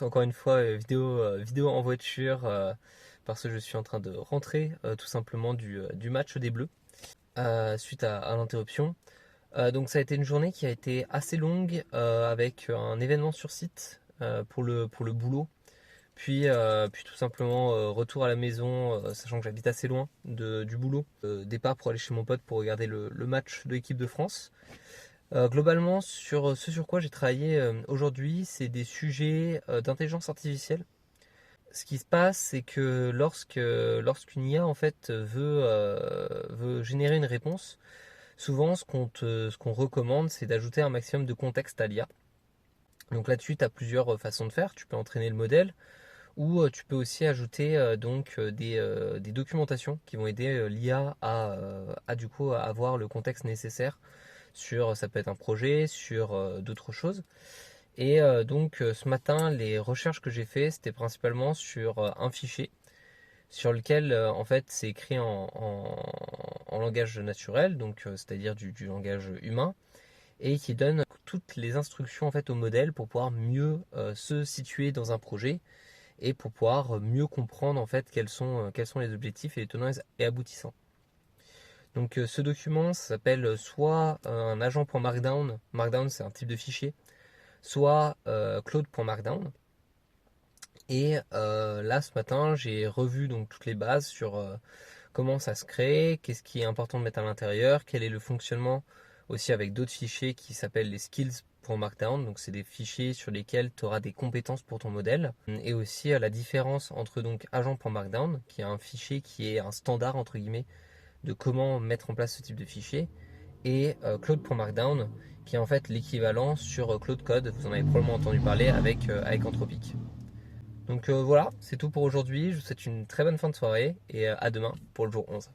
Encore une fois, vidéo en voiture parce que je suis en train de rentrer tout simplement du match des Bleus suite à l'interruption. Donc ça a été une journée qui a été assez longue avec un événement sur site pour le boulot. Puis tout simplement retour à la maison, sachant que j'habite assez loin du boulot. Départ pour aller chez mon pote pour regarder le match de l'équipe de France. Globalement, sur ce sur quoi j'ai travaillé aujourd'hui, c'est des sujets d'intelligence artificielle. Ce qui se passe, c'est que lorsqu'une IA en fait veut générer une réponse, souvent ce qu'on recommande, c'est d'ajouter un maximum de contexte à l'IA. Donc là-dessus, tu as plusieurs façons de faire. Tu peux entraîner le modèle ou tu peux aussi ajouter des documentations qui vont aider l'IA à du coup à avoir le contexte nécessaire sur, ça peut être un projet, sur d'autres choses. Et ce matin, les recherches que j'ai fait, c'était principalement sur un fichier sur lequel en fait c'est écrit en langage naturel, donc c'est-à-dire du langage humain, et qui donne toutes les instructions en fait au modèle pour pouvoir mieux se situer dans un projet et pour pouvoir mieux comprendre en fait quels sont les objectifs et les tenants et aboutissants. Donc ce document ça s'appelle soit un agent.markdown, markdown c'est un type de fichier, soit Claude.markdown. Et là, ce matin, j'ai revu donc toutes les bases sur comment ça se crée, qu'est-ce qui est important de mettre à l'intérieur, quel est le fonctionnement aussi avec d'autres fichiers qui s'appellent les skills.markdown. Donc, c'est des fichiers sur lesquels tu auras des compétences pour ton modèle. Et aussi la différence entre donc agent.markdown, qui est un fichier qui est un standard entre guillemets de comment mettre en place ce type de fichier, et Claude.markdown, qui est en fait l'équivalent sur Claude Code. Vous en avez probablement entendu parler avec Anthropic. Donc voilà, c'est tout pour aujourd'hui. Je vous souhaite une très bonne fin de soirée et à demain pour le jour 11.